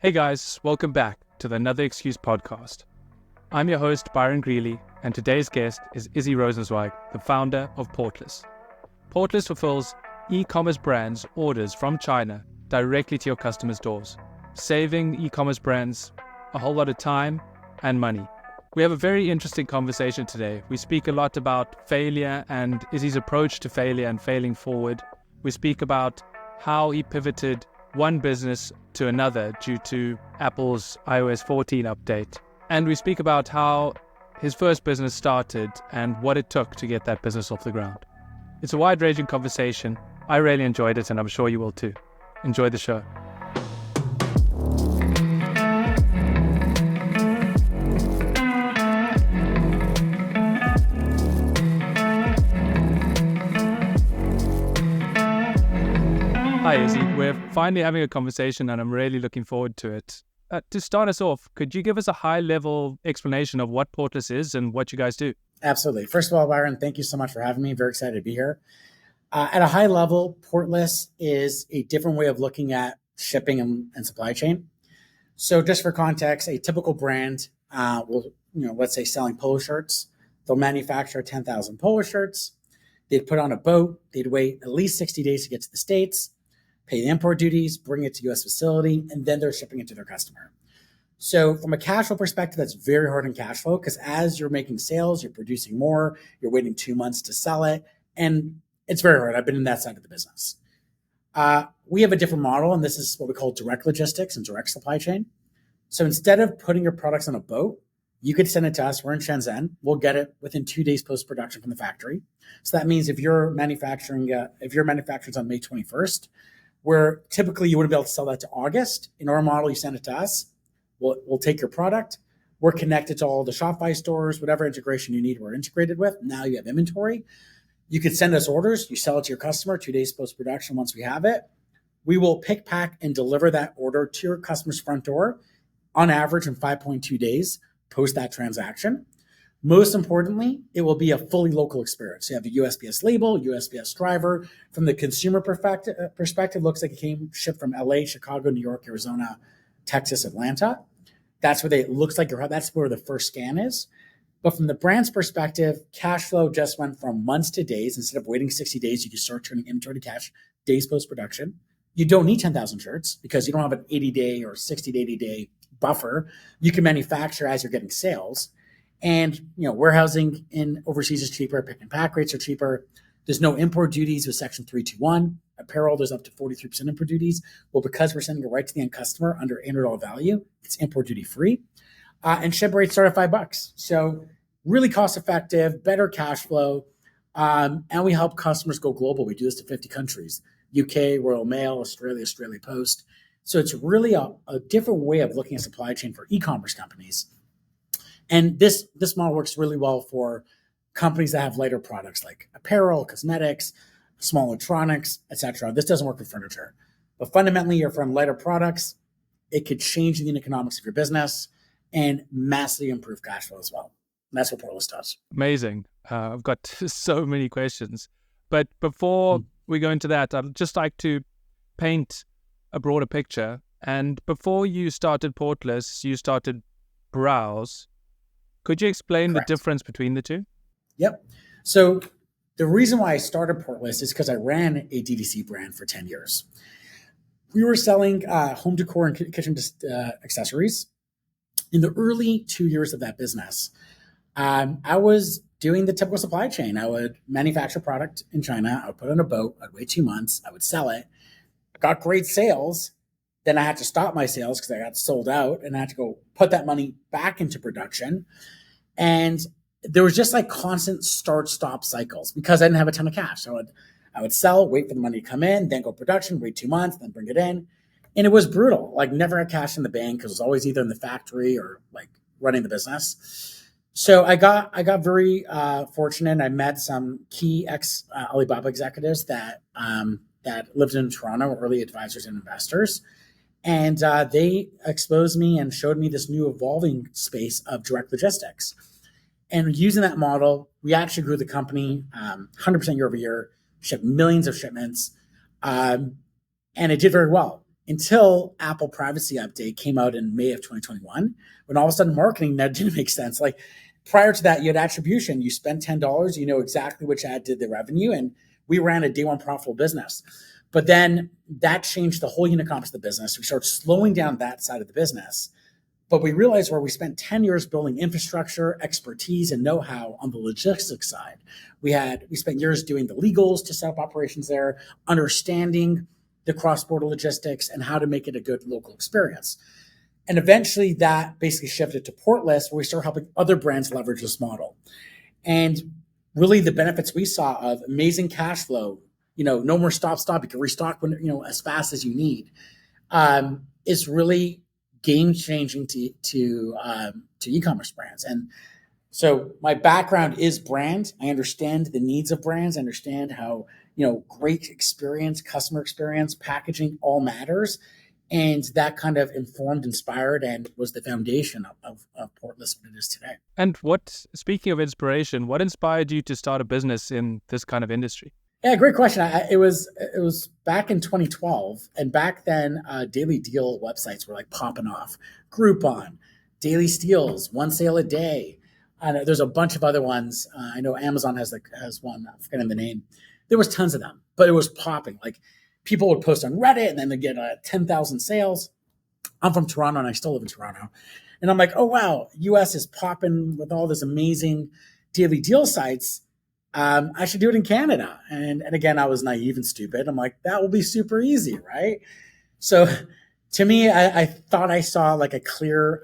Hey guys, welcome back to the Another Excuse podcast. I'm your host, Byron Greeley, and today's guest is Izzy Rosenzweig, the founder of Portless. Portless fulfills e-commerce brands' orders from China directly to your customers' doors, saving e-commerce brands a whole lot of time and money. We have a very interesting conversation today. We speak a lot about failure and Izzy's approach to failure and failing forward. We speak about how he pivoted one business to another due to Apple's iOS 14 update. And we speak about how his first business started and what it took to get that business off the ground. It's a wide-ranging conversation. I really enjoyed it, and I'm sure you will too. Enjoy the show. Hi Izzy, we're finally having a conversation and I'm really looking forward to it. To start us off, could you give us a high-level explanation of what Portless is and what you guys do? Absolutely. First of all, Byron, thank you so much for having me. Very excited to be here. At a high level, Portless is a different way of looking at shipping and supply chain. So just for context, a typical brand will, let's say selling polo shirts. They'll manufacture 10,000 polo shirts. They'd put on a boat. They'd wait at least 60 days to get to the States, pay the import duties, bring it to U.S. facility, and then they're shipping it to their customer. So from a cash flow perspective, that's very hard in cash flow because as you're making sales, you're producing more, you're waiting 2 months to sell it, and it's very hard. I've been in that side of the business. We have a different model, and this is what we call direct logistics and direct supply chain. So instead of putting your products on a boat, you could send it to us. We're in Shenzhen. We'll get it within 2 days post-production from the factory. So that means if your manufacturing's on May 21st, where typically you wouldn't be able to sell that to August. In our model, you send it to us. We'll take your product. We're connected to all the Shopify stores, whatever integration you need, we're integrated with. Now you have inventory. You can send us orders. You sell it to your customer 2 days post-production once we have it. We will pick, pack, and deliver that order to your customer's front door on average in 5.2 days post that transaction. Most importantly, it will be a fully local experience. You have a USPS label, USPS driver. From the consumer perspective, looks like it came shipped from LA, Chicago, New York, Arizona, Texas, Atlanta. That's where that's where the first scan is. But from the brand's perspective, cash flow just went from months to days. Instead of waiting 60 days, you can start turning inventory to cash days post-production. You don't need 10,000 shirts because you don't have an 80-day or 60 to 80-day buffer. You can manufacture as you're getting sales. And warehousing in overseas is cheaper. Pick and pack rates are cheaper. There's no import duties with Section 321. Apparel, there's up to 43% import duties. Well, because we're sending it right to the end customer under $800 value, it's import duty free. And ship rates start at $5. So really cost effective, better cash flow. And we help customers go global. We do this to 50 countries: UK, Royal Mail, Australia Post. So it's really a different way of looking at supply chain for e-commerce companies. And this model works really well for companies that have lighter products like apparel, cosmetics, small electronics, etc. This doesn't work for furniture. But fundamentally, if you're on lighter products, it could change the unit economics of your business and massively improve cash flow as well. And that's what Portless does. Amazing. I've got so many questions. But before we go into that, I'd just like to paint a broader picture. And before you started Portless, you started Browse. Could you explain Correct. The difference between the two? Yep. So the reason why I started Portless is because I ran a DTC brand for 10 years. We were selling home decor and kitchen accessories. In the early 2 years of that business, I was doing the typical supply chain. I would manufacture product in China. I would put it on a boat. I'd wait 2 months. I would sell it. I got great sales. Then I had to stop my sales because I got sold out, and I had to go put that money back into production. And there was just like constant start-stop cycles because I didn't have a ton of cash. So I would sell, wait for the money to come in, then go production, wait 2 months, then bring it in. And it was brutal. Like never had cash in the bank because it was always either in the factory or like running the business. So I got very fortunate. I met some key ex-Alibaba executives that lived in Toronto, were early advisors and investors. And they exposed me and showed me this new evolving space of direct logistics. And using that model, we actually grew the company 100% year over year, shipped millions of shipments, and it did very well. until Apple privacy update came out in May of 2021, when all of a sudden marketing that didn't make sense. Like prior to that, you had attribution. You spent $10, you know exactly which ad did the revenue, and we ran a day one profitable business. But then that changed the whole unit economics of the business. We started slowing down that side of the business. But we realized where we spent 10 years building infrastructure, expertise, and know-how on the logistics side. We spent years doing the legals to set up operations there, understanding the cross-border logistics and how to make it a good local experience. And eventually that basically shifted to Portless, where we started helping other brands leverage this model. And really the benefits we saw of amazing cash flow, no more stop. You can restock when, as fast as you need, is really game changing to e-commerce brands. And so my background is brand. I understand the needs of brands. I understand how, great experience, customer experience, packaging all matters. And that kind of informed, inspired, and was the foundation of Portless, what it is today. And speaking of inspiration, what inspired you to start a business in this kind of industry? Yeah, great question. It was back in 2012, and back then, daily deal websites were like popping off. Groupon, Daily Steals, one sale a day. There's a bunch of other ones. I know Amazon has one. I'm forgetting the name. There was tons of them, but it was popping. Like people would post on Reddit, and then they get 10,000 sales. I'm from Toronto, and I still live in Toronto, and I'm like, oh wow, US is popping with all this amazing daily deal sites. I should do it in Canada. And again, I was naive and stupid. I'm like, that will be super easy, right? So to me, I thought I saw like a clear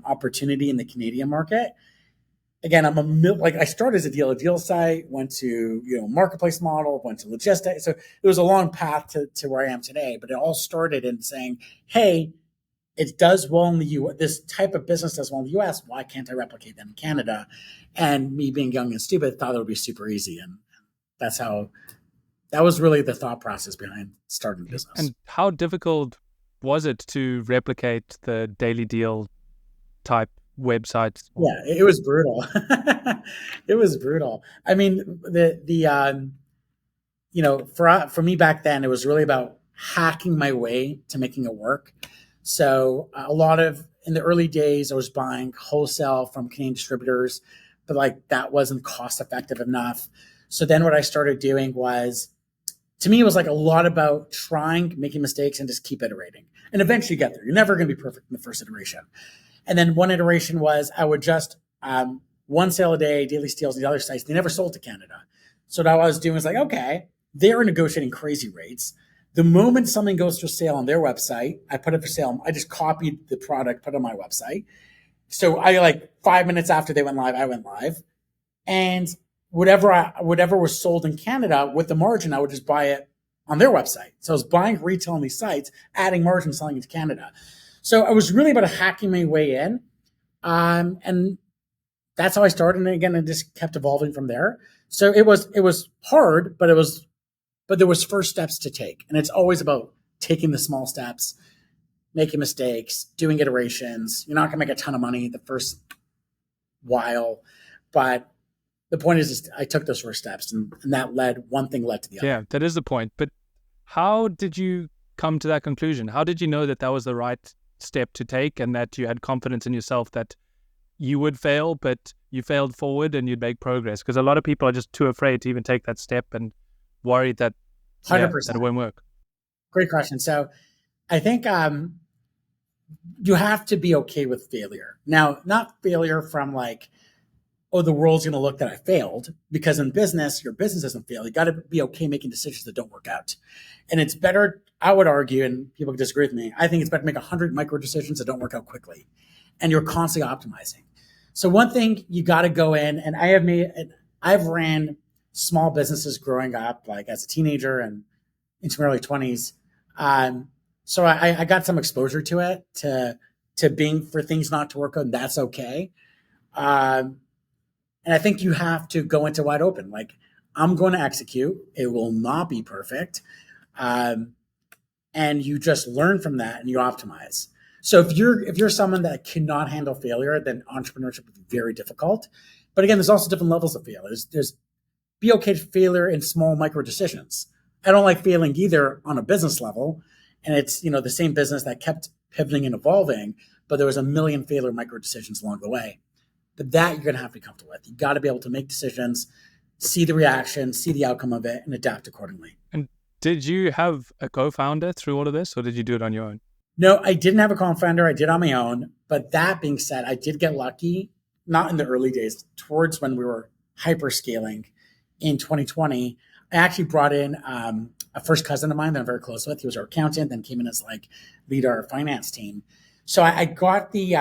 opportunity in the Canadian market. Again, I started as a deal site, went to marketplace model, went to logistics. So it was a long path to where I am today. But it all started in saying, hey, it does well in the U.S. This type of business does well in the U.S. Why can't I replicate that in Canada? And me being young and stupid thought it would be super easy. And that was really the thought process behind starting the business. And how difficult was it to replicate the daily deal type websites? Yeah, it was brutal. It was brutal. I mean, for me back then, it was really about hacking my way to making it work. So in the early days, I was buying wholesale from Canadian distributors, but that wasn't cost effective enough. So then what I started doing was, to me, it was like a lot about trying, making mistakes, and just keep iterating. And eventually get there. You're never going to be perfect in the first iteration. And then one iteration was I would just one sale a day, Daily Steals, and the other sites, they never sold to Canada. So what I was doing was like, okay, they're negotiating crazy rates. The moment something goes for sale on their website, I put it for sale. I just copied the product, put it on my website. So I 5 minutes after they went live, I went live. And whatever was sold in Canada with the margin, I would just buy it on their website. So I was buying retail on these sites, adding margin, selling it to Canada. So I was really about hacking my way in. And that's how I started. And again, it just kept evolving from there. So it was hard, but there was first steps to take. And it's always about taking the small steps, making mistakes, doing iterations. You're not going to make a ton of money the first while, but the point is I took those first steps, and one thing led to the other. Yeah, that is the point. But how did you come to that conclusion? How did you know that was the right step to take, and that you had confidence in yourself that you would fail, but you failed forward and you'd make progress? Because a lot of people are just too afraid to even take that step and worried that 100%. That it won't work. Great question. So I think you have to be okay with failure. Now, not failure from the world's going to look that I failed, because in business, your business doesn't fail. You got to be okay making decisions that don't work out. And it's better, I would argue, and people can disagree with me, I think it's better to make 100 micro decisions that don't work out quickly. And you're constantly optimizing. So one thing you got to go in, and I've ran small businesses growing up, as a teenager and into my early 20s. So I got some exposure to it, to being for things not to work out, and that's okay. And I think you have to go into wide open. I'm going to execute. It will not be perfect. And you just learn from that and you optimize. So if you're someone that cannot handle failure, then entrepreneurship would be very difficult. But again, there's also different levels of failure. There's be okay to failure in small micro decisions. I don't like failing either on a business level. And it's, the same business that kept pivoting and evolving, but there was a million failure micro decisions along the way. But that you're going to have to be comfortable with. You got to be able to make decisions, see the reaction, see the outcome of it, and adapt accordingly. And did you have a co-founder through all of this, or did you do it on your own? No, I didn't have a co-founder. I did on my own. But that being said, I did get lucky, not in the early days, towards when we were hyperscaling in 2020. I actually brought in a first cousin of mine that I'm very close with. He was our accountant, then came in as lead our finance team. So I got the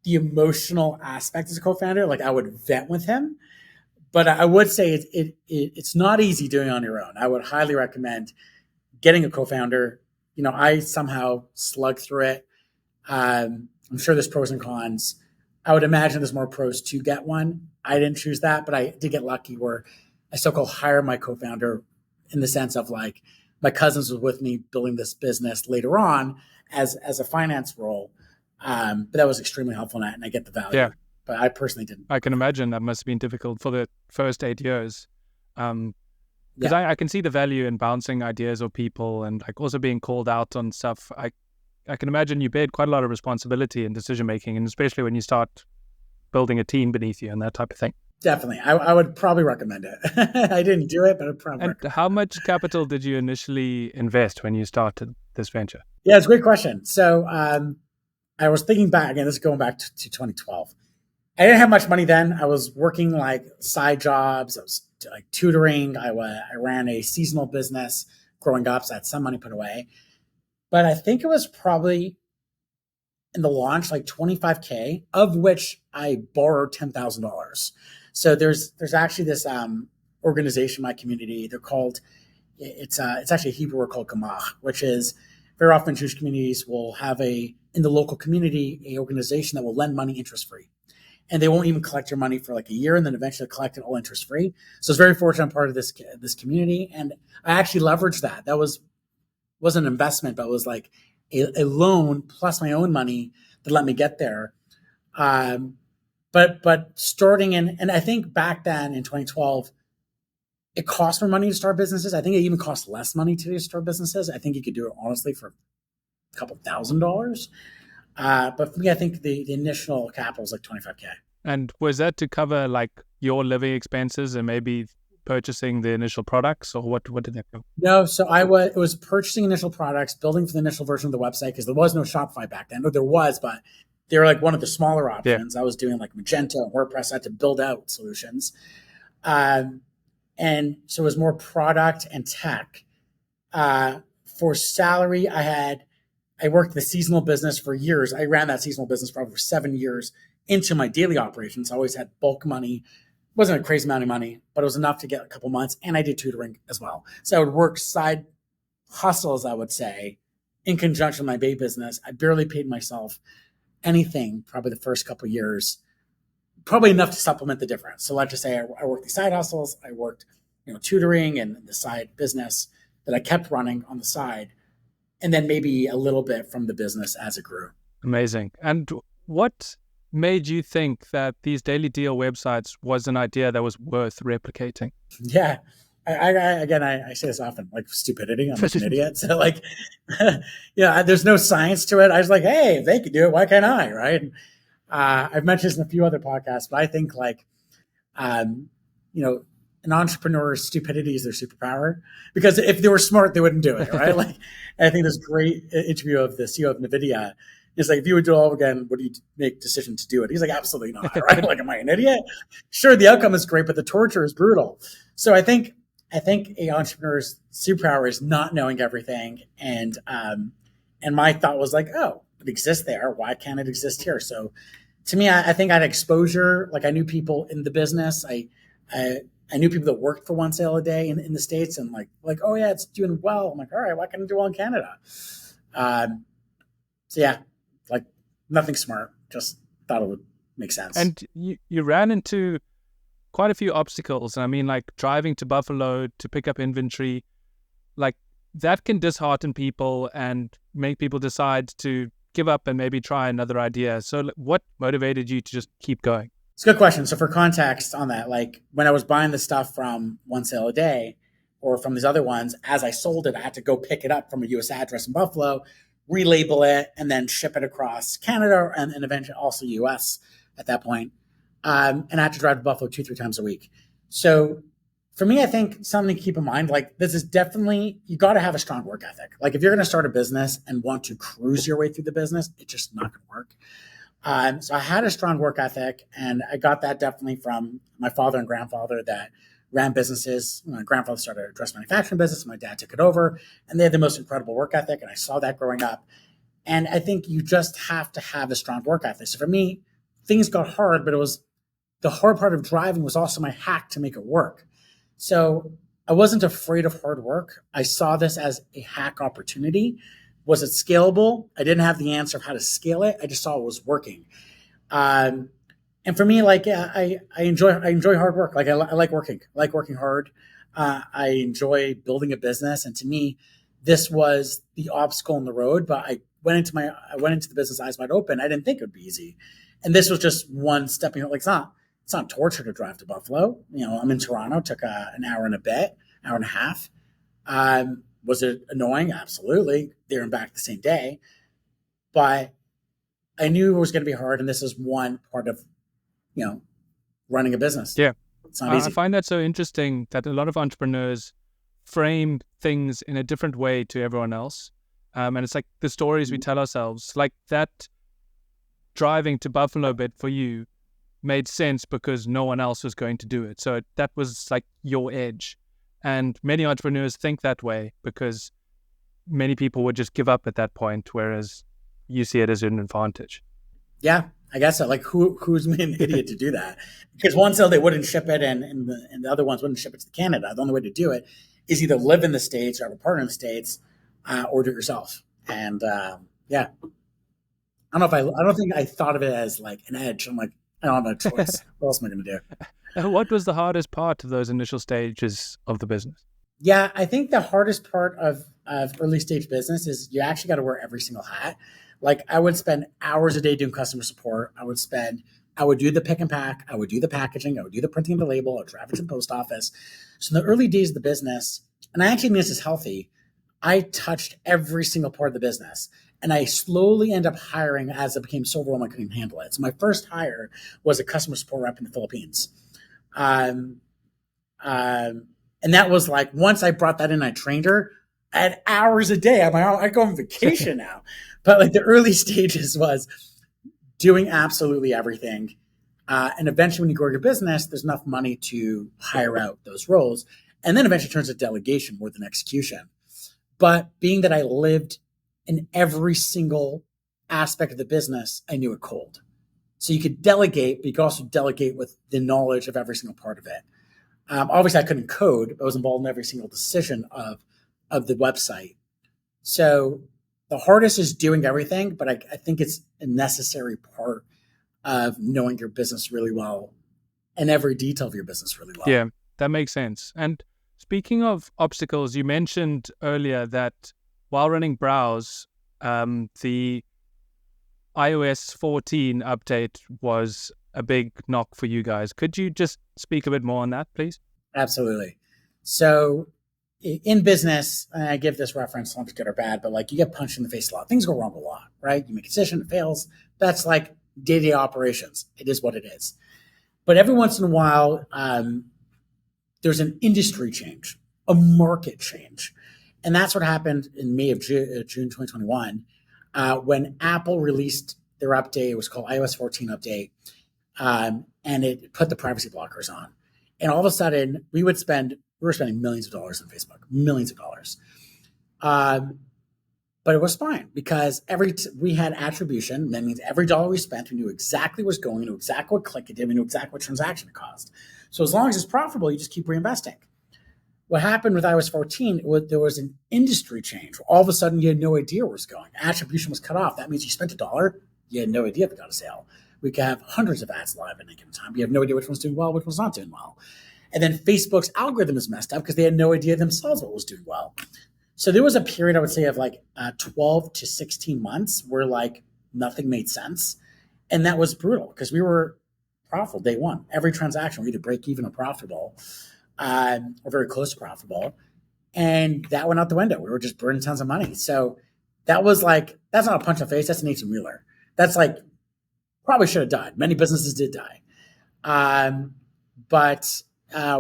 emotional aspect as a co-founder. I would vent with him, but I would say it's not easy doing it on your own. I would highly recommend getting a co-founder. I somehow slugged through it. I'm sure there's pros and cons. I would imagine there's more pros to get one. I didn't choose that, but I did get lucky where I so-called hire my co-founder in the sense of my cousins was with me building this business later on as a finance role. But that was extremely helpful and I get the value. Yeah. But I personally didn't. I can imagine that must have been difficult for the first 8 years. Because I can see the value in bouncing ideas of people and also being called out on stuff. I can imagine you bear quite a lot of responsibility in decision making, and especially when you start building a team beneath you and that type of thing. Definitely. I would probably recommend it. I didn't do it, but I'd probably recommend it. How much capital did you initially invest when you started this venture? Yeah, it's a great question. So I was thinking back, again, this is going back to 2012. I didn't have much money then. I was working side jobs. I was tutoring. I ran a seasonal business growing up, so I had some money put away. But I think it was probably in the launch $25K, of which I borrowed $10,000. So there's actually this organization in my community. They're called, it's actually a Hebrew word called Gamach, which is very often Jewish communities will have in the local community, a organization that will lend money interest free. And they won't even collect your money for a year and then eventually collect it all interest free. So it's very fortunate I'm part of this community. And I actually leveraged that. That wasn't an investment, but it was a loan plus my own money that let me get there. But starting and I think back then in 2012, it cost more money to start businesses. I think it even cost less money to start businesses. I think you could do it honestly for a couple $1,000. But for me, I think the initial capital was $25K. And was that to cover your living expenses and maybe purchasing the initial products, or what did that go? No, so it was purchasing initial products, building for the initial version of the website because there was no Shopify back then. Or there was, but they were one of the smaller options. Yeah. I was doing Magento and WordPress. I had to build out solutions. And so it was more product and tech. For salary, I worked the seasonal business for years. I ran that seasonal business for over 7 years into my daily operations. I always had bulk money. It wasn't a crazy amount of money, but it was enough to get a couple months. And I did tutoring as well. So I would work side hustles, I would say, in conjunction with my baby business. I barely paid myself anything probably the first couple of years, probably enough to supplement the difference. So let's just say I worked these side hustles. I worked tutoring and the side business that I kept running on the side. And then maybe a little bit from the business as it grew. Amazing. And what made you think that these daily deal websites was an idea that was worth replicating? Yeah. I say this often, stupidity. I'm an idiot. So there's no science to it. I was hey, if they could do it, why can't I? Right. I've mentioned this in a few other podcasts, but I think an entrepreneur's stupidity is their superpower, because if they were smart, they wouldn't do it. Right. I think this great interview of the CEO of NVIDIA is if you would do it all again, would you make decision to do it? He's absolutely not. Right. Am I an idiot? Sure. The outcome is great, but the torture is brutal. So I think a entrepreneur's superpower is not knowing everything. And my thought was oh, it exists there. Why can't it exist here? So to me, I think I had exposure. I knew people in the business. I knew people that worked for one sale a day in the States, and oh yeah, it's doing well. I'm all right, why can't it do well in Canada? So yeah, nothing smart, just thought it would make sense. And you ran into quite a few obstacles. I mean, driving to Buffalo to pick up inventory, that can dishearten people and make people decide to give up and maybe try another idea. So what motivated you to just keep going? It's a good question. So for context on that, when I was buying the stuff from one sale a day, or from these other ones, as I sold it, I had to go pick it up from a US address in Buffalo, relabel it, and then ship it across Canada and eventually also US at that point. And I had to drive to Buffalo 2-3 times a week. So for me, I think something to keep in mind, like this is definitely, you got to have a strong work ethic. Like if you're going to start a business and want to cruise your way through the business, it's just not going to work. So I had a strong work ethic, and I got that definitely from my father and grandfather that ran businesses. My grandfather started a dress manufacturing business. My dad took it over, and they had the most incredible work ethic. And I saw that growing up. And I think you just have to have a strong work ethic. So for me, things got hard, but it was the hard part of driving was also my hack to make it work. So I wasn't afraid of hard work. I saw this as a hack opportunity. Was it scalable? I didn't have the answer of how to scale it. I just saw it was working. And for me, like I enjoy hard work. Like I like working. I like working hard. I enjoy building a business. And to me, this was the obstacle in the road. But I went into the business eyes wide open. I didn't think it would be easy. And this was just one stepping. Like it's not torture to drive to Buffalo. I'm in Toronto. It took an hour and a bit, hour and a half. Was it annoying? Absolutely. There and back the same day. But I knew it was going to be hard. And this is one part of, running a business. Yeah. It's not easy. I find that so interesting that a lot of entrepreneurs frame things in a different way to everyone else. And it's like the stories we tell ourselves, like that driving to Buffalo bit for you made sense because no one else was going to do it. So that was like your edge. And many entrepreneurs think that way because many people would just give up at that point, whereas you see it as an advantage. Yeah, I guess so. Like who's me an idiot to do that? Because one sale they wouldn't ship it and the other ones wouldn't ship it to Canada. The only way to do it is either live in the States or have a partner in the States or do it yourself. And yeah, I don't think I thought of it as like an edge. I'm like, I don't have a choice. What else am I going to do? What was the hardest part of those initial stages of the business? Yeah, I think the hardest part of early stage business is you actually got to wear every single hat. Like I would spend hours a day doing customer support. I would do the pick and pack. I would do the packaging. I would do the printing of the label. I would drive it to the post office. So in the early days of the business, and I actually mean this is healthy, I touched every single part of the business. And I slowly end up hiring as it became so overwhelming I couldn't handle it. So my first hire was a customer support rep in the Philippines. And that was like, once I brought that in, I trained her. I had hours a day. I'm like, I go on vacation now. But like the early stages was doing absolutely everything. And eventually when you grow your business, there's enough money to hire out those roles. And then eventually it turns to delegation more than execution. But being that I lived in every single aspect of the business, I knew it cold. So you could delegate, but you could also delegate with the knowledge of every single part of it. Obviously, I couldn't code, but I was involved in every single decision of the website. So the hardest is doing everything, but I think it's a necessary part of knowing your business really well and every detail of your business really well. Yeah, that makes sense. And speaking of obstacles, you mentioned earlier that while running Browse, the iOS 14 update was a big knock for you guys. Could you just speak a bit more on that, please? Absolutely. So in business, and I give this reference, not good or bad, but like you get punched in the face a lot. Things go wrong a lot, right? You make a decision, it fails. That's like day-to-day operations. It is what it is. But every once in a while, there's an industry change, a market change. And that's what happened in May of June 2021 when Apple released their update. It was called iOS 14 update. And it put the privacy blockers on. And all of a sudden, we were spending millions of dollars on Facebook, millions of dollars. But it was fine because we had attribution. That means every dollar we spent, we knew exactly what's going, we knew exactly what click it did, we knew exactly what transaction it cost. So as long as it's profitable, you just keep reinvesting. What happened with iOS 14, there was an industry change. All of a sudden, you had no idea where it was going. Attribution was cut off. That means you spent $1, you had no idea if it got a sale. We could have hundreds of ads live at any given time. You have no idea which one's doing well, which one's not doing well. And then Facebook's algorithm is messed up because they had no idea themselves what was doing well. So there was a period, I would say, of like 12 to 16 months where like nothing made sense. And that was brutal because we were profitable day one. Every transaction, we either break even or profitable. Or very close to profitable. And that went out the window. We were just burning tons of money. So that was like, that's not a punch in the face. That's an 18-wheeler. That's like, probably should have died. Many businesses did die. But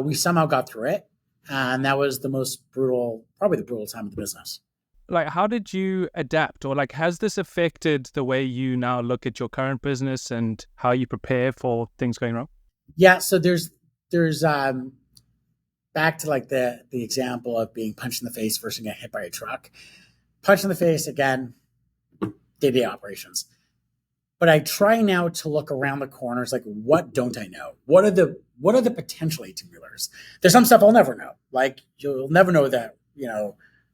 we somehow got through it. And that was the most brutal, probably the brutal time of the business. Like, how did you adapt, or like, has this affected the way you now look at your current business and how you prepare for things going wrong? Yeah. So there's back to like the example of being punched in the face versus getting hit by a truck. Punch in the face again, day-to-day operations. But I try now to look around the corners, like what don't I know? What are the potential 18-wheelers? There's some stuff I'll never know. Like you'll never know that,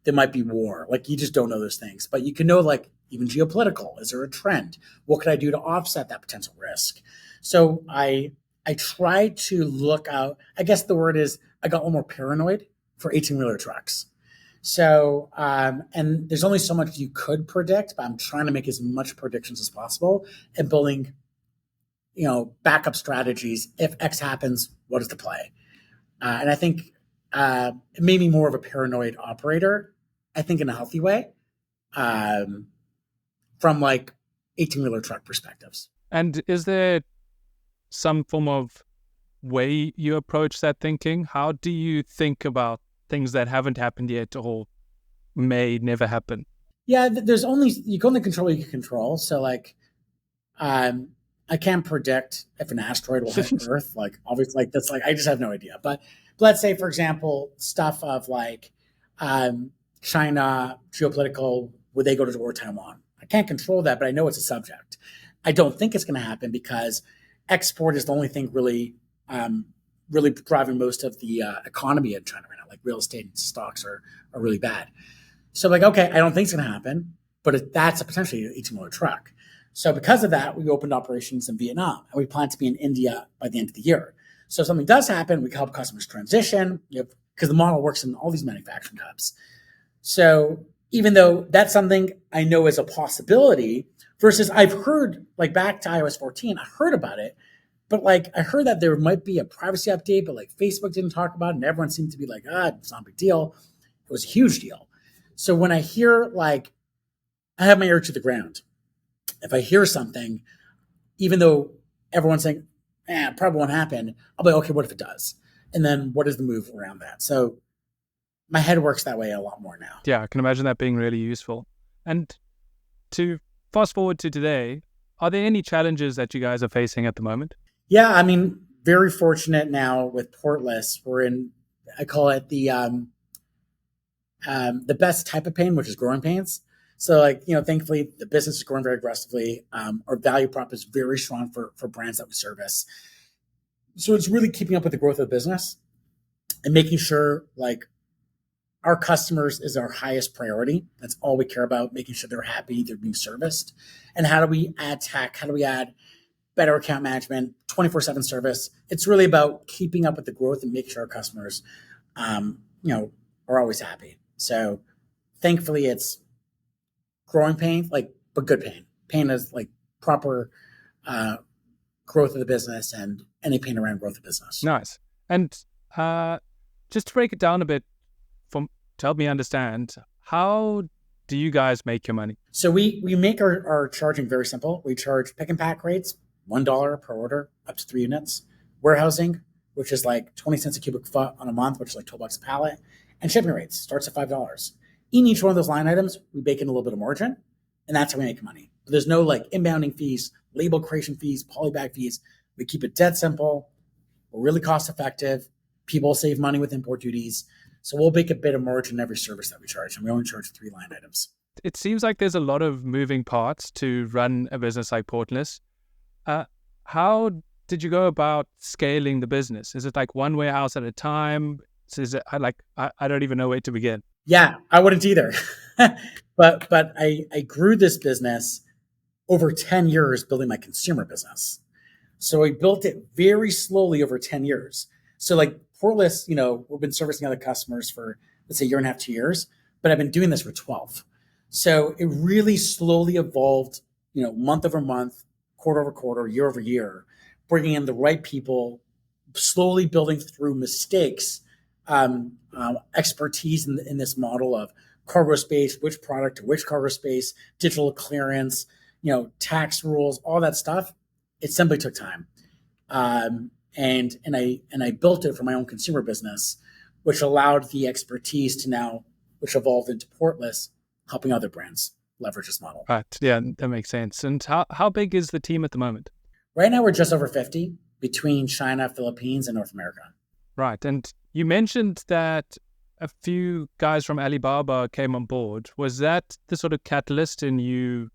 there might be war. Like you just don't know those things. But you can know like even geopolitical. Is there a trend? What could I do to offset that potential risk? So I try to look out. I guess the word is I got a little more paranoid for 18-wheeler trucks. So, and there's only so much you could predict, but I'm trying to make as much predictions as possible and building, backup strategies. If X happens, what is the play? And I think it made me more of a paranoid operator, I think in a healthy way, from like 18-wheeler truck perspectives. And is there some form of way you approach that thinking? How do you think about things that haven't happened yet or may never happen? Yeah, you can only control what you can control. So like, I can't predict if an asteroid will hit Earth. Like obviously, like that's like I just have no idea. But let's say, for example, stuff of like China geopolitical, would they go to war with Taiwan? I can't control that, but I know it's a subject. I don't think it's going to happen because export is the only thing really driving most of the economy in China right now. Like real estate and stocks are really bad. So like, okay, I don't think it's going to happen, but that's a potentially 18-wheeler truck. So because of that, we opened operations in Vietnam and we plan to be in India by the end of the year. So if something does happen, we can help customers transition because the model works in all these manufacturing hubs. So even though that's something I know is a possibility versus I've heard like back to iOS 14, I heard about it, but like I heard that there might be a privacy update, but like Facebook didn't talk about it and everyone seemed to be like, it's not a big deal. It was a huge deal. So when I hear like, I have my ear to the ground. If I hear something, even though everyone's saying, it probably won't happen, I'll be like, okay, what if it does? And then what is the move around that? So my head works that way a lot more now. Yeah, I can imagine that being really useful. And to fast forward to today, are there any challenges that you guys are facing at the moment? Yeah, I mean, very fortunate now with Portless. We're in, I call it the best type of pain, which is growing pains. So like, thankfully the business is growing very aggressively. Our value prop is very strong for brands that we service. So it's really keeping up with the growth of the business and making sure like our customers is our highest priority. That's all we care about, making sure they're happy, they're being serviced. And how do we add tech? How do we add better account management, 24/7 service? It's really about keeping up with the growth and making sure our customers, are always happy. So thankfully it's growing pain, like, but good pain. Pain is like proper growth of the business and any pain around growth of business. Nice. And just to break it down a bit, to help me understand, how do you guys make your money? So we make our charging very simple. We charge pick and pack rates, $1 per order, up to 3 units. Warehousing, which is like 20 cents a cubic foot on a month, which is like $12 a pallet. And shipping rates starts at $5. In each one of those line items, we bake in a little bit of margin, and that's how we make money. But there's no like inbounding fees, label creation fees, polybag fees. We keep it dead simple. We're really cost effective. People save money with import duties. So we'll make a bit of margin in every service that we charge, and we only charge 3 line items. It seems like there's a lot of moving parts to run a business like Portless. How did you go about scaling the business? Is it like one warehouse at a time? Is it I don't even know where to begin. Yeah, I wouldn't either. but I grew this business over 10 years building my consumer business. So I built it very slowly over 10 years. So like Portless, we've been servicing other customers for, let's say, a year and a half, 2 years, but I've been doing this for 12. So it really slowly evolved, month over month, quarter over quarter, year over year, bringing in the right people, slowly building through mistakes expertise in this model of cargo space, which product to which cargo space, digital clearance, tax rules, all that stuff. It simply took time. And I built it for my own consumer business, which allowed the expertise to now, which evolved into Portless, helping other brands leverage this model. Right. Yeah, that makes sense. And how big is the team at the moment? Right now, we're just over 50 between China, Philippines, and North America. Right. And you mentioned that a few guys from Alibaba came on board. Was that the sort of catalyst in you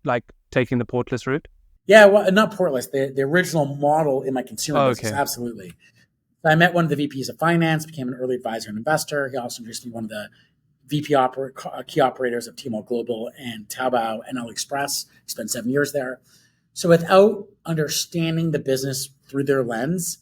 like taking the Portless route? Yeah, well, not Portless, the original model in my consumer business. Okay. Absolutely. So I met one of the VPs of finance, became an early advisor and investor. He also introduced me one of the VP key operators of Tmall Global and Taobao and AliExpress. Spent 7 years there. So without understanding the business through their lens,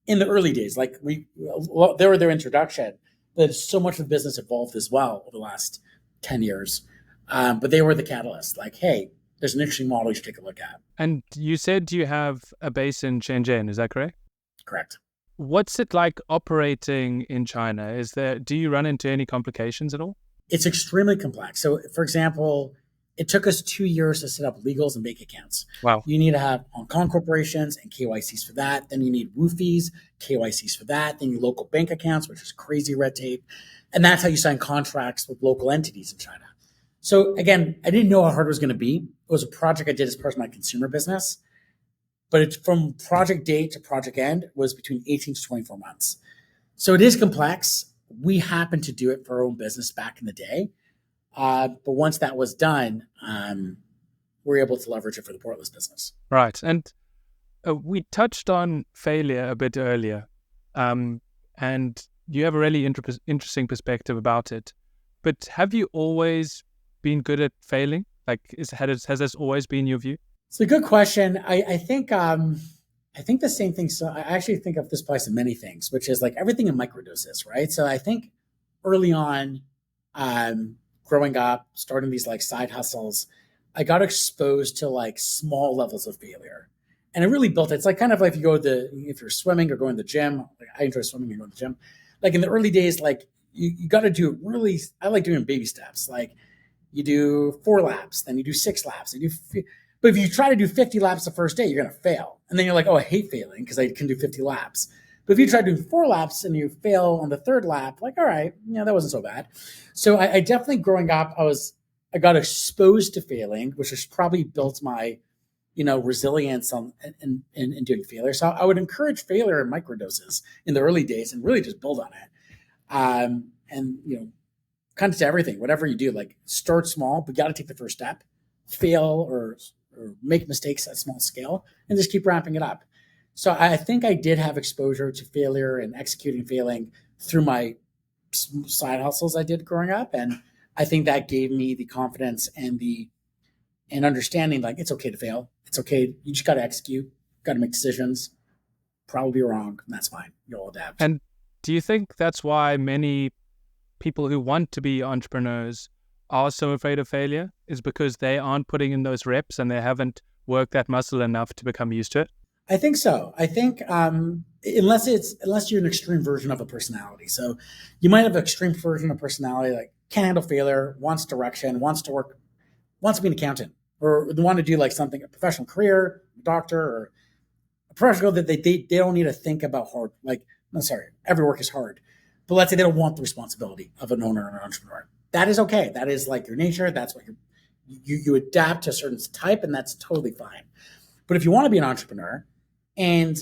in the early days, they were their introduction, but so much of the business evolved as well over the last 10 years. But they were the catalyst. Like, hey, there's an interesting model you should take a look at. And you said you have a base in Shenzhen, is that correct? Correct. What's it like operating in China? Do you run into any complications at all? It's extremely complex. So, for example, it took us 2 years to set up legals and bank accounts. Wow. You need to have Hong Kong corporations and KYCs for that. Then you need WUFIs, KYCs for that. Then you local bank accounts, which is crazy red tape. And that's how you sign contracts with local entities in China. So again, I didn't know how hard it was going to be. It was a project I did as part of my consumer business. But it's from project date to project end was between 18 to 24 months. So it is complex. We happened to do it for our own business back in the day. But once that was done, we're able to leverage it for the Portless business. Right. And we touched on failure a bit earlier. And you have a really interesting perspective about it. But have you always been good at failing? Like, has this always been your view? It's a good question. I think the same thing. So I actually think of this place in many things, which is like everything in microdoses, right? So I think early on, growing up, starting these like side hustles, I got exposed to like small levels of failure, and it really built it. It's like kind of like if you're swimming or going to the gym. Like I enjoy swimming and going to the gym. Like in the early days, like you got to do it really. I like doing baby steps. Like you do 4 laps, then you do 6 laps, but if you try to do 50 laps the first day, you're going to fail. And then you're like, oh, I hate failing because I can do 50 laps. But if you try doing 4 laps and you fail on the 3rd lap, like, all right, that wasn't so bad. So I definitely growing up, I got exposed to failing, which has probably built my, resilience in doing failure. So I would encourage failure in microdoses in the early days and really just build on it. Kind of to everything, whatever you do, like start small, but you got to take the first step, fail or make mistakes at small scale, and just keep ramping it up. So I think I did have exposure to failure and executing failing through my side hustles I did growing up. And I think that gave me the confidence and understanding like it's okay to fail. It's okay. You just got to execute, got to make decisions, probably wrong, and that's fine. You'll adapt. And do you think that's why many people who want to be entrepreneurs are so afraid of failure, is because they aren't putting in those reps and they haven't worked that muscle enough to become used to it? I think so. I think unless you're an extreme version of a personality. So you might have an extreme version of personality, like can't handle failure, wants direction, wants to be an accountant, or they want to do like something, a professional career, doctor, or a professional that they don't need to think about hard. Every work is hard. But let's say they don't want the responsibility of an owner or an entrepreneur. That is okay. That is like your nature. That's what you adapt to a certain type, and that's totally fine. But if you want to be an entrepreneur and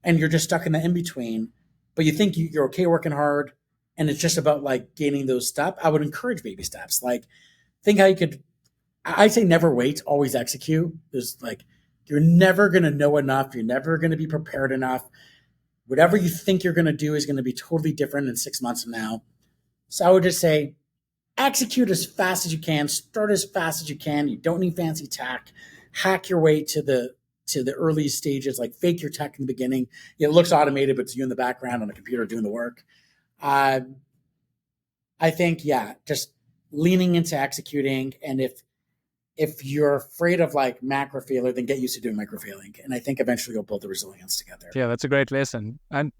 you're just stuck in the in-between, but you think you're okay working hard and it's just about like gaining those steps, I would encourage baby steps. Like think how you could, I'd say never wait, always execute. There's like, you're never going to know enough. You're never going to be prepared enough. Whatever you think you're going to do is going to be totally different in 6 months from now. So I would just say, execute as fast as you can. Start as fast as you can. You don't need fancy tech. Hack your way to the early stages. Like fake your tech in the beginning. It looks automated, but it's you in the background on a computer doing the work. I think, just leaning into executing. And if you're afraid of like macro failure, then get used to doing micro failing. And I think eventually you'll build the resilience together. Yeah, that's a great lesson. And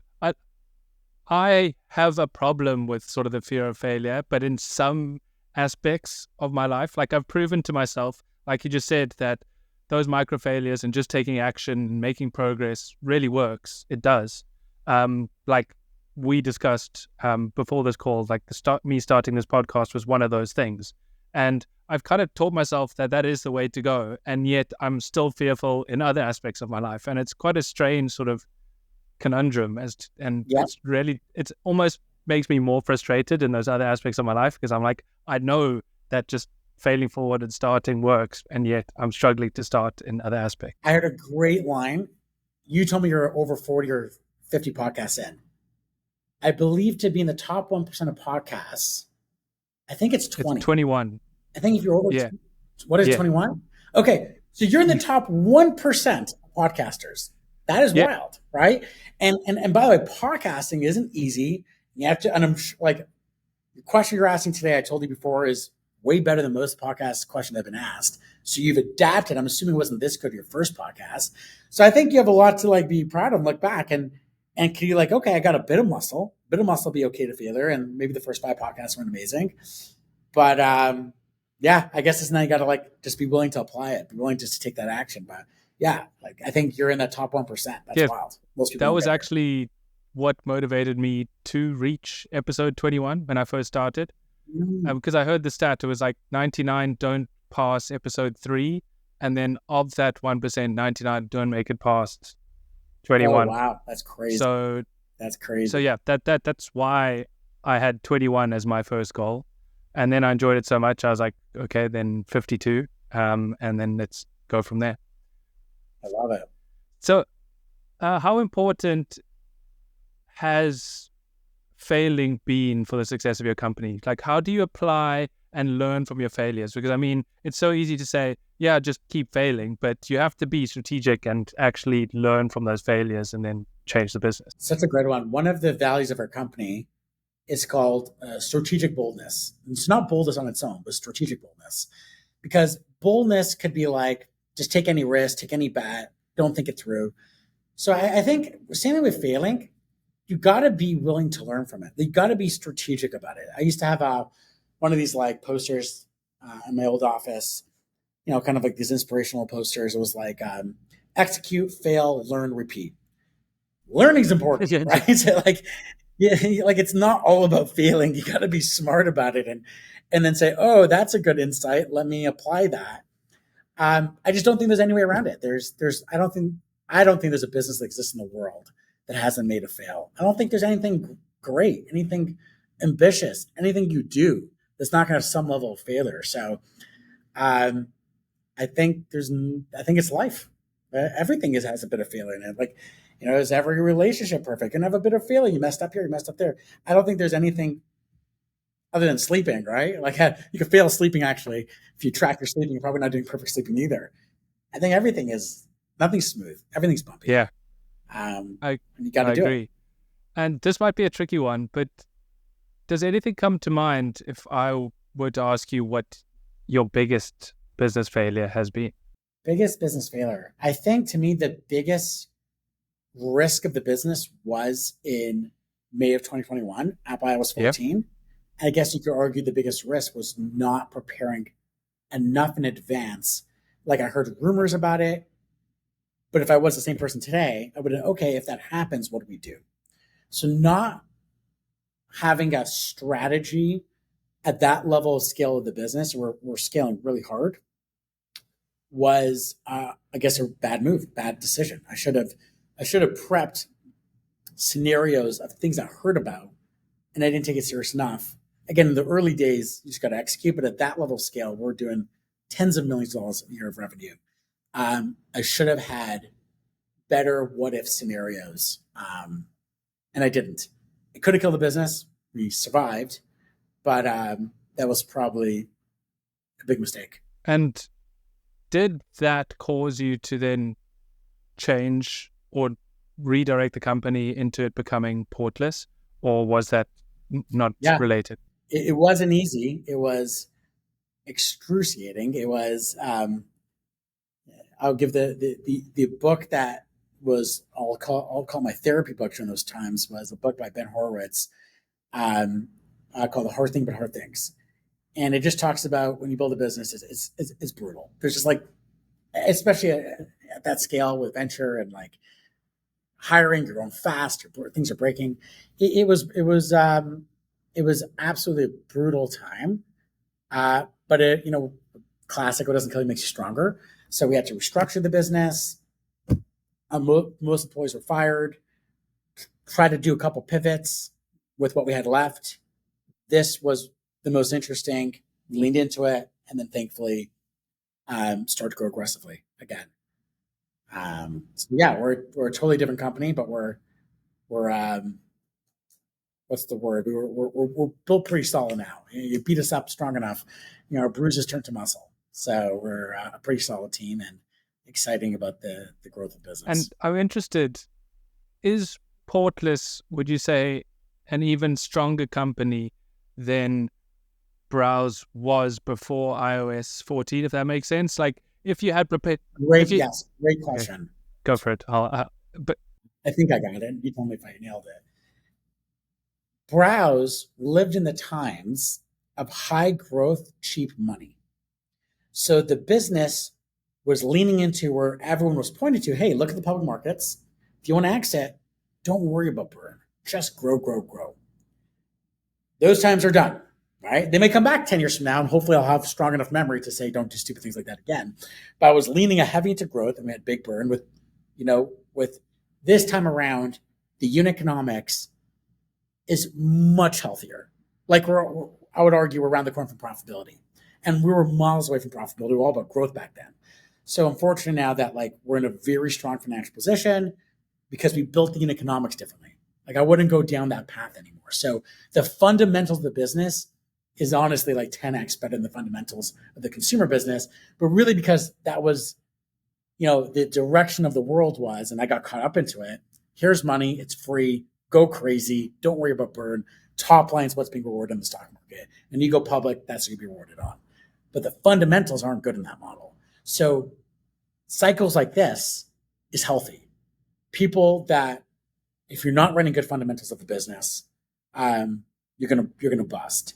I have a problem with sort of the fear of failure, but in some aspects of my life, like I've proven to myself, like you just said, that those micro failures and just taking action and making progress really works. It does. Like we discussed before this call, like me starting this podcast was one of those things. And I've kind of taught myself that that is the way to go. And yet I'm still fearful in other aspects of my life. And it's quite a strange sort of conundrum and Yeah. it's almost makes me more frustrated in those other aspects of my life because I'm like, I know that just failing forward and starting works, and yet I'm struggling to start in other aspects. I heard a great line. You told me you're over 40 or 50 podcasts in. I believe to be in the top 1% of podcasts, I think it's 20. It's 21. I think if you're over, Yeah. What is Yeah. 21? Okay. So you're in the top 1% of podcasters. That is Yeah. wild, right? And by the way, podcasting isn't easy. You have to, and I'm like, the question you're asking today, I told you before, is way better than most podcast questions I've been asked. So you've adapted. I'm assuming it wasn't this good your first podcast. So I think you have a lot to like be proud of, look back and can you like, okay, I got a bit of muscle. A bit of muscle will be okay to failure. And maybe the first 5 podcasts weren't amazing. But yeah, I guess it's now you got to like just be willing to apply it, be willing just to take that action. But yeah, like I think you're in that top 1%. That's wild. Most people that was actually what motivated me to reach episode 21 when I first started. Because I heard the stat, it was like 99 don't pass episode 3, and then of that 1%, 99 don't make it past 21. Oh, wow, that's crazy. So that's crazy. So yeah, that's why I had 21 as my first goal, and then I enjoyed it so much, I was like, okay, then 52, and then let's go from there. I love it. So, how important has failing been for the success of your company? Like, how do you apply and learn from your failures? Because I mean, it's so easy to say, yeah, just keep failing, but you have to be strategic and actually learn from those failures and then change the business. Such a great one. One of the values of our company is called strategic boldness. It's not boldness on its own, but strategic boldness. Because boldness could be like, just take any risk, take any bet, don't think it through. So I think same thing with failing. You got to be willing to learn from it. You got to be strategic about it. I used to have one of these like posters in my old office, you know, kind of like these inspirational posters. It was like execute, fail, learn, repeat. Learning's important, right? So like, yeah, like it's not all about failing. You got to be smart about it and then say, oh, that's a good insight. Let me apply that. I just don't think there's any way around it. I don't think there's a business that exists in the world that hasn't made a fail. I don't think there's anything great, anything ambitious, anything you do that's not going to have some level of failure. So, I think it's life. Everything has a bit of failure in it. Like, you know, is every relationship perfect? And have a bit of failure. You messed up here, you messed up there. I don't think there's anything other than sleeping, right? Like you could fail sleeping. Actually, if you track your sleeping, you're probably not doing perfect sleeping either. I think nothing's smooth. Everything's bumpy. Yeah. You got to do agree. it. And this might be a tricky one, but does anything come to mind if I were to ask you what your biggest business failure has been? Biggest business failure. I think to me, the biggest risk of the business was in May of 2021 at iOS 14. Yep. I guess you could argue the biggest risk was not preparing enough in advance. Like I heard rumors about it, but if I was the same person today, I would have, okay, if that happens, what do we do? So not having a strategy at that level of scale of the business, we're scaling really hard, was, I guess, a bad move, bad decision. I should have prepped scenarios of things I heard about, and I didn't take it serious enough. Again, in the early days, you just got to execute, but at that level of scale, we're doing tens of millions of dollars a year of revenue. I should have had better what if scenarios, and I didn't. It could have killed the business. We survived, but that was probably a big mistake. And did that cause you to then change or redirect the company into it becoming Portless, or was that not related? It wasn't easy. It was excruciating. It was. I'll give the book that was I'll call my therapy book during those times was a book by Ben Horowitz called The Hard Thing But Hard Things, and it just talks about when you build a business, it's brutal. There's just like, especially at that scale with venture and like hiring, you're going fast, things are breaking. It was absolutely a brutal time. But classic, what doesn't kill you makes you stronger. So we had to restructure the business. Most employees were fired. Tried to do a couple pivots with what we had left. This was the most interesting. Leaned into it, and then thankfully started to grow aggressively again. So yeah, we're a totally different company, but we're what's the word? We're built pretty solid now. You beat us up strong enough, our bruises turn to muscle. So we're a pretty solid team and exciting about the growth of business. And I'm interested, is Portless, would you say, an even stronger company than Browse was before iOS 14, if that makes sense? Like, if you had prepared... Great question. Okay, go for it. But I think I got it. You told me if I nailed it. Browse lived in the times of high growth, cheap money. So the business was leaning into where everyone was pointed to, hey, look at the public markets. If you want to exit, don't worry about burn. Just grow, grow, grow. Those times are done, right? They may come back 10 years from now, and hopefully I'll have strong enough memory to say, don't do stupid things like that again. But I was leaning heavy into growth, and we had big burn with this time around, the unit economics is much healthier. Like I would argue we're around the corner from profitability. And we were miles away from profitability. We were all about growth back then. So unfortunately now that we're in a very strong financial position because we built the unit economics differently. I wouldn't go down that path anymore. So the fundamentals of the business is honestly 10x better than the fundamentals of the consumer business. But really because that was, the direction of the world was, and I got caught up into it. Here's money. It's free. Go crazy. Don't worry about burn. Top line is what's being rewarded in the stock market. And you go public, that's what you'll be rewarded on. But the fundamentals aren't good in that model. So cycles like this is healthy. People that, if you're not running good fundamentals of the business, you're gonna bust.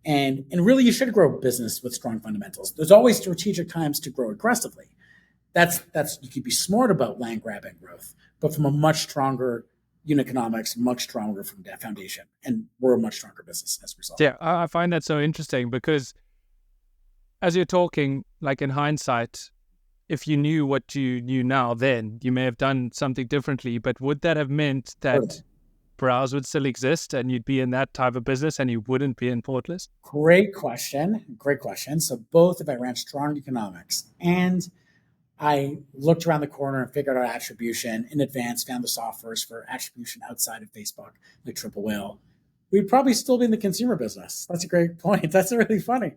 And really, you should grow a business with strong fundamentals. There's always strategic times to grow aggressively. That's you could be smart about land grabbing growth, but from a much stronger unit economics, much stronger from that foundation, and we're a much stronger business as a result. Yeah, I find that so interesting because as you're talking, in hindsight, if you knew what you knew now, then you may have done something differently. But would that have meant that Browse would still exist and you'd be in that type of business and you wouldn't be in Portless? Great question. So both, if I ran strong economics and I looked around the corner and figured out attribution in advance, found the softwares for attribution outside of Facebook, like Triple Whale, we'd probably still be in the consumer business. That's a great point. That's really funny.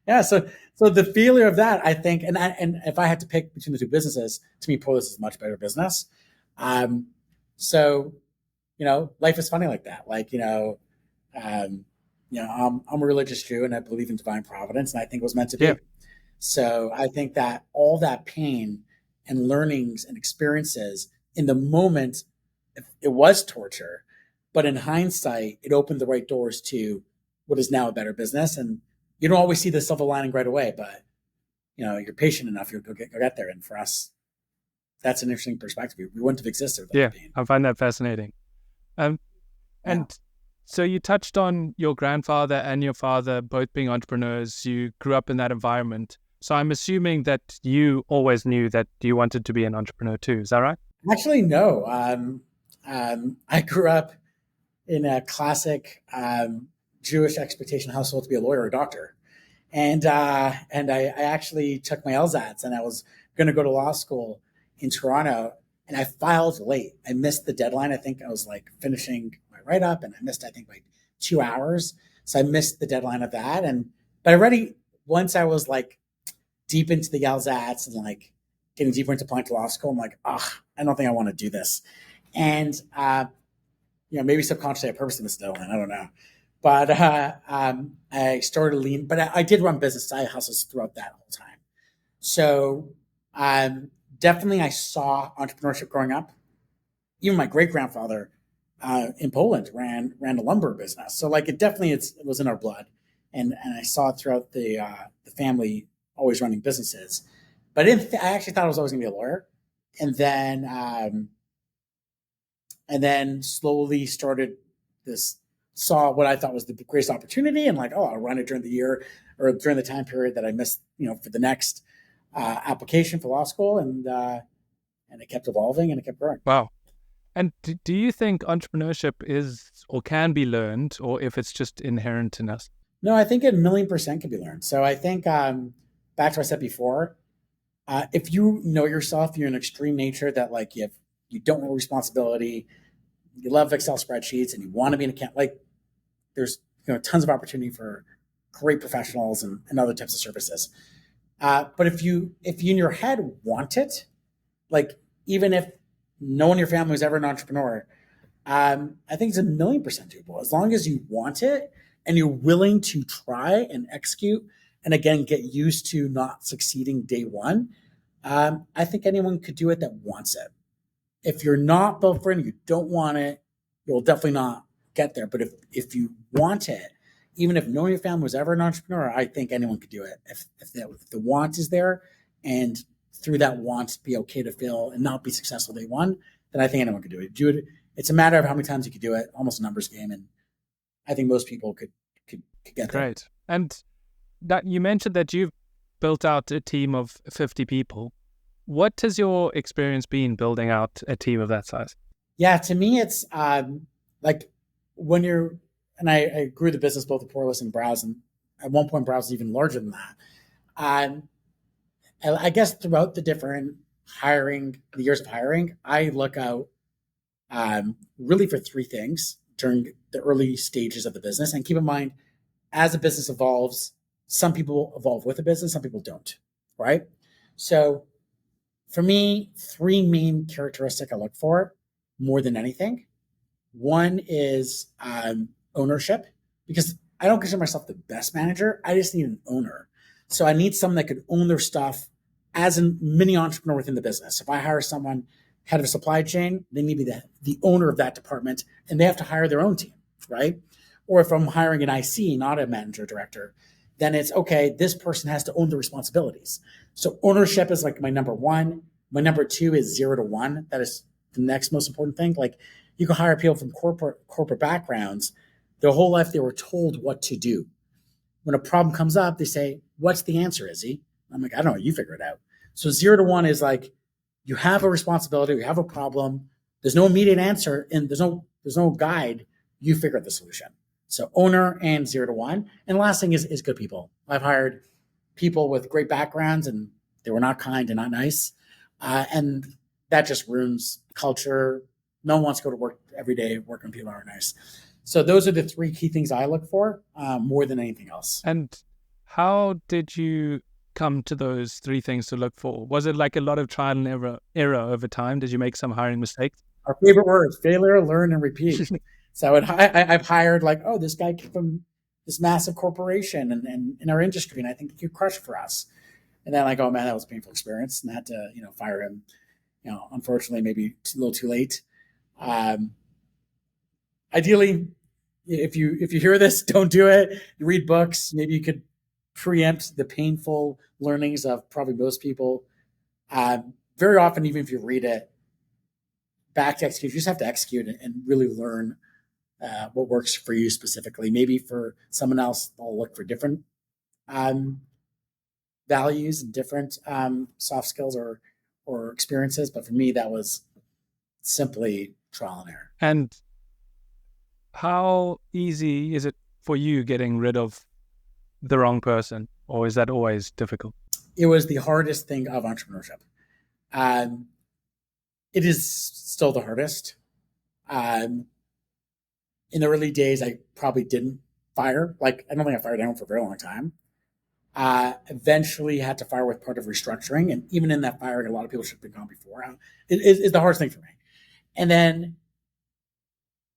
Yeah. So the failure of that, I think, and if I had to pick between the two businesses, to me, Portless is a much better business. So, life is funny like that. I'm a religious Jew and I believe in divine providence, and I think it was meant to be. Yeah. So I think that all that pain and learnings and experiences in the moment, it was torture, but in hindsight, it opened the right doors to what is now a better business. And you don't always see the silver lining right away, but you're patient enough, you'll get there. And for us, that's an interesting perspective. We wouldn't have existed without the pain. I find that fascinating. So you touched on your grandfather and your father both being entrepreneurs. You grew up in that environment. So I'm assuming that you always knew that you wanted to be an entrepreneur too. Is that right? Actually, no. I grew up in a classic Jewish expectation household to be a lawyer or a doctor. And I actually took my LSATs and I was going to go to law school in Toronto, and I filed late. I missed the deadline. I think I was finishing my write-up, and I missed, 2 hours. So I missed the deadline of that. But already once I was deep into the LSATs and getting deeper into applying to law school, I'm I don't think I want to do this. And maybe subconsciously I purposely missed the deadline. I don't know. But I started to lean, but I did run business side hustles throughout that whole time. So definitely I saw entrepreneurship growing up. even my great grandfather in Poland ran a lumber business. So like it was in our blood, and I saw it throughout the family always running businesses. But I actually thought I was always going to be a lawyer, and then slowly started this saw what I thought was the greatest opportunity, and like, oh, I'll run it during the year or during the time period that I missed, for the next application for law school, and it kept evolving and it kept growing. Wow. And do you think entrepreneurship is or can be learned, or if it's just inherent in us? No, I think 1,000,000% can be learned. So I think back to what I said before, if you know yourself, you're an extreme nature that like you don't want responsibility, you love Excel spreadsheets, and you want to be an account. Like there's tons of opportunity for great professionals and other types of services. But if you in your head want it, like even if no one in your family was ever an entrepreneur, I think it's 1,000,000% doable as long as you want it and you're willing to try and execute. And again, get used to not succeeding day one. I think anyone could do it that wants it. If you're not built for it and you don't want it, you'll definitely not get there. But if you want it, even if no one in your family was ever an entrepreneur, I think anyone could do it. If the want is there, and through that want be okay to fail and not be successful day one, then I think anyone could do it. It's a matter of how many times you could do it, almost a numbers game. And I think most people could get there. Great. And that you mentioned that you've built out a team of 50 people. What has your experience been building out a team of that size? Yeah, to me, it's like when I grew the business both at Portless and Browse, and at one point Browse was even larger than that. I guess throughout the years of hiring, I look out really for three things during the early stages of the business. And keep in mind, as a business evolves, some people evolve with the business, some people don't, right? So for me, three main characteristics I look for more than anything. One is ownership, because I don't consider myself the best manager. I just need an owner. So I need someone that could own their stuff as a mini entrepreneur within the business. If I hire someone head of supply chain, they need to be the owner of that department, and they have to hire their own team, right? Or if I'm hiring an IC, not a manager director, then it's okay, this person has to own the responsibilities. So ownership is like my number one. My number two is 0 to 1. That is the next most important thing. Like you can hire people from corporate backgrounds. Their whole life they were told what to do. When a problem comes up, they say, "What's the answer, Izzy?" I'm like, "I don't know. You figure it out." So 0 to 1 is like you have a responsibility, you have a problem. There's no immediate answer, and there's no guide. You figure out the solution. So owner and 0 to 1. And the last thing is good people. I've hired people with great backgrounds, and they were not kind and not nice, and that just ruins culture. No one wants to go to work every day working when people aren't nice. So those are the three key things I look for more than anything else. And how did you come to those three things to look for? Was it like a lot of trial and error over time? Did you make some hiring mistakes? Our favorite words: failure, learn, and repeat. So I've hired like, oh, this guy came from this massive corporation and in our industry, and I think he could crush for us. And then like, oh man, that was a painful experience, and I had to fire him. Unfortunately, maybe a little too late. Ideally, if you hear this, don't do it. You read books. Maybe you could preempt the painful learnings of probably most people. Very often, even if you read it, back to execute, you just have to execute and really learn what works for you specifically. Maybe for someone else, they'll look for different values and different soft skills or experiences. But for me, that was simply trial and error. And how easy is it for you getting rid of the wrong person, or is that always difficult? It was the hardest thing of entrepreneurship. It is still the hardest. In the early days, I probably didn't fire. Like, I don't think I fired anyone for a very long time. Eventually had to fire with part of restructuring. And even in that firing, a lot of people should have been gone before. It's the hardest thing for me. And then,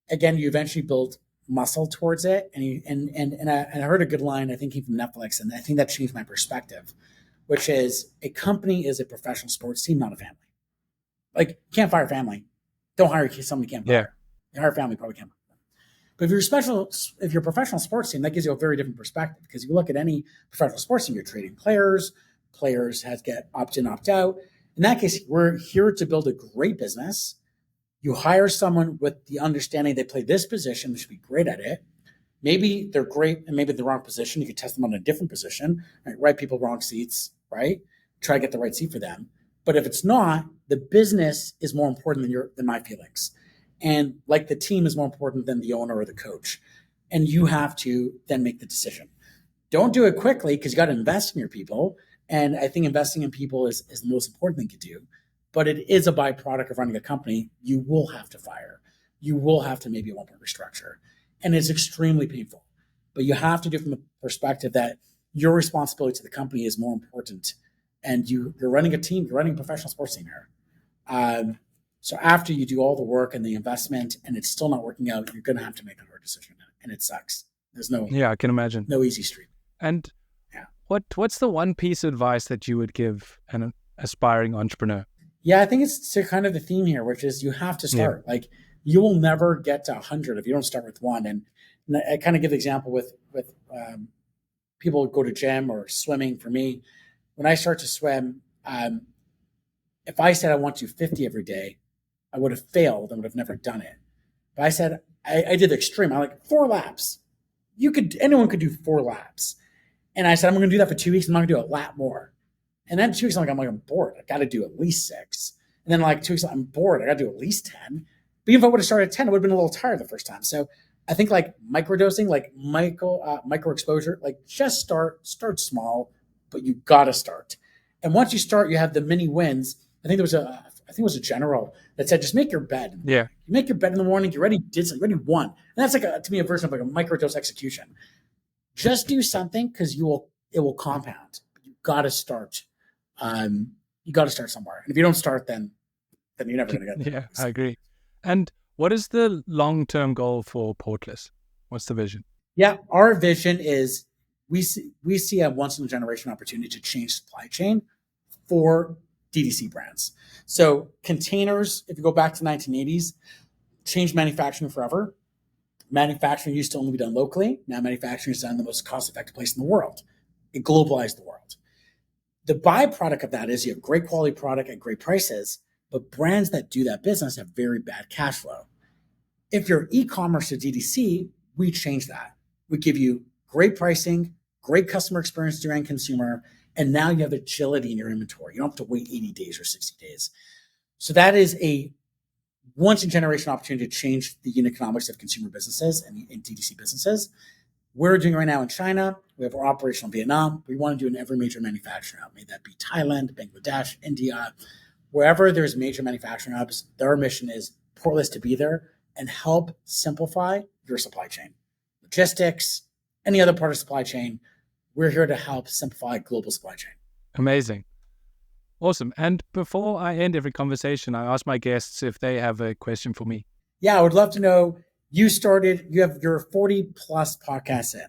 again, you eventually build muscle towards it. And I heard a good line, I think came from Netflix, and I think that changed my perspective, which is a company is a professional sports team, not a family. Like, you can't fire family. Don't hire someone you can't Yeah. fire. You hire family, probably can't fire them. But if you're a professional sports team, that gives you a very different perspective, because you look at any professional sports team, you're trading players. Players has get opt in, opt out. In that case, we're here to build a great business. You hire someone with the understanding they play this position, they should be great at it. Maybe they're great and maybe the wrong position. You could test them on a different position, right people, wrong seats, right? Try to get the right seat for them. But if it's not, the business is more important than my feelings. And like the team is more important than the owner or the coach. And you have to then make the decision. Don't do it quickly, because you got to invest in your people. And I think investing in people is the most important thing to do. But it is a byproduct of running a company. You will have to fire. You will have to maybe at one point restructure. And it's extremely painful. But you have to do it from the perspective that your responsibility to the company is more important. And you're running a team, you're running a professional sports team here. So after you do all the work and the investment and it's still not working out, you're going to have to make a hard decision. And it sucks. There's I can imagine. No easy street. And what's the one piece of advice that you would give an aspiring entrepreneur? Yeah, I think it's to kind of the theme here, which is you have to start. Like, you will never get to 100 if you don't start with one. And I kind of give the example with people who go to gym or swimming. For me, when I start to swim, if I said I want to do 50 every day, I would have failed and would have never done it. But I said, I did the extreme. I like 4 laps. Anyone could do 4 laps. And I said, I'm going to do that for 2 weeks. I'm not going to do a lap more. And then 2 weeks, I'm bored. I got to do at least 6. And then 2 weeks, I'm bored. I got to do at least 10. But even if I would have started at 10, I would have been a little tired the first time. So I think microdosing, micro exposure, just start small, but you got to start. And once you start, you have the mini wins. I think it was a general that said, just make your bed. Yeah. You make your bed in the morning. You already did something. You already won. And that's to me, a version of a microdose execution. Just do something, because it will compound. You got to start. You got to start somewhere. And if you don't start, then you're never going to get there. Yeah, I agree. And what is the long-term goal for Portless? What's the vision? Yeah, our vision is we see a once-in-a-generation opportunity to change supply chain for DTC brands. So containers, if you go back to the 1980s, changed manufacturing forever. Manufacturing used to only be done locally. Now manufacturing is done in the most cost-effective place in the world. It globalized the world. The byproduct of that is you have great quality product at great prices, but brands that do that business have very bad cash flow. If you're e-commerce or DTC, we change that. We give you great pricing, great customer experience to your end consumer, and now you have agility in your inventory. You don't have to wait 80 days or 60 days. So that is a once-in-a-generation opportunity to change the unit economics of consumer businesses and DTC businesses. We're doing right now in China. We have our operation in Vietnam. We want to do in every major manufacturing hub, may that be Thailand, Bangladesh, India. Wherever there's major manufacturing hubs, their mission is Portless to be there and help simplify your supply chain. Logistics, any other part of supply chain, we're here to help simplify global supply chain. Amazing. Awesome. And before I end every conversation, I ask my guests if they have a question for me. Yeah, I would love to know, you have your 40 plus podcasts in.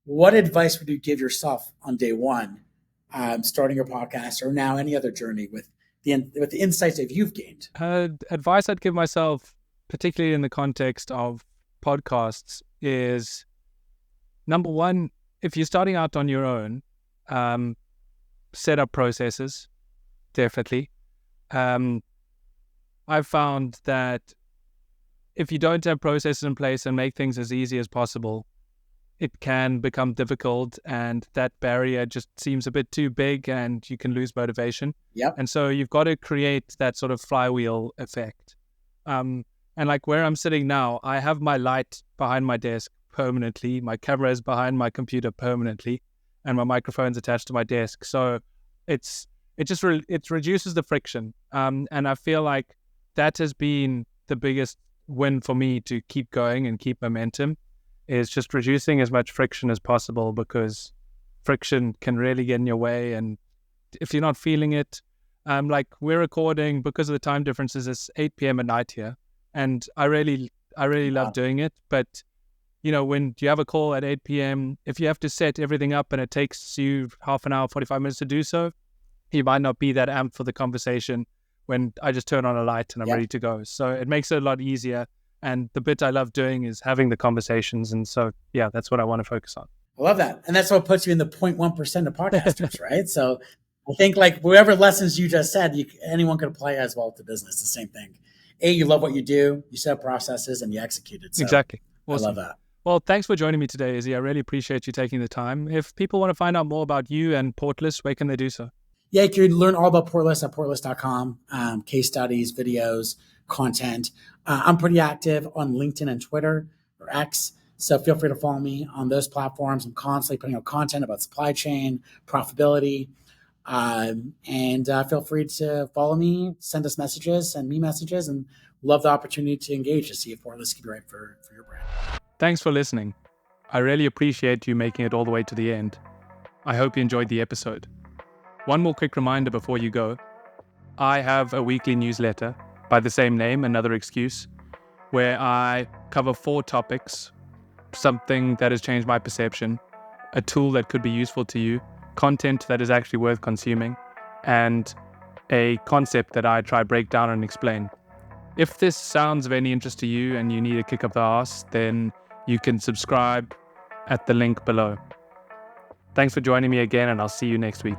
What advice would you give yourself on day one, starting your podcast, or now any other journey with the insights that you've gained? Advice I'd give myself, particularly in the context of podcasts, is number one, if you're starting out on your own, set up processes, definitely. I've found that if you don't have processes in place and make things as easy as possible, it can become difficult, and that barrier just seems a bit too big and you can lose motivation. Yep. And so you've got to create that sort of flywheel effect. And where I'm sitting now, I have my light behind my desk permanently, my camera is behind my computer permanently, and my microphone's attached to my desk. So it reduces the friction. And I feel like that has been the biggest win for me to keep going and keep momentum, is just reducing as much friction as possible, because friction can really get in your way. And if you're not feeling it, we're recording, because of the time differences, it's 8 p.m. at night here. And I really love doing it. But, when you have a call at 8 p.m., if you have to set everything up and it takes you half an hour, 45 minutes to do so, you might not be that amped for the conversation. when I just turn on a light and I'm ready to go. So it makes it a lot easier. And the bit I love doing is having the conversations. And so, yeah, that's what I want to focus on. I love that. And that's what puts you in the 0.1% of podcasters, right? So I think like whatever lessons you just said, anyone could apply as well to business. The same thing. You love what you do, you set up processes, and you execute it. So exactly. Awesome. I love that. Well, thanks for joining me today, Izzy. I really appreciate you taking the time. If people want to find out more about you and Portless, where can they do so? Yeah, you can learn all about Portless at portless.com. Case studies, videos, content. I'm pretty active on LinkedIn and Twitter or X. So feel free to follow me on those platforms. I'm constantly putting out content about supply chain, profitability. And feel free to follow me, send us messages, send me messages, and love the opportunity to engage to see if Portless can be right for your brand. Thanks for listening. I really appreciate you making it all the way to the end. I hope you enjoyed the episode. One more quick reminder before you go. I have a weekly newsletter by the same name, Another Excuse, where I cover 4 topics, something that has changed my perception, a tool that could be useful to you, content that is actually worth consuming, and a concept that I try break down and explain. If this sounds of any interest to you and you need a kick up the arse, then you can subscribe at the link below. Thanks for joining me again, and I'll see you next week.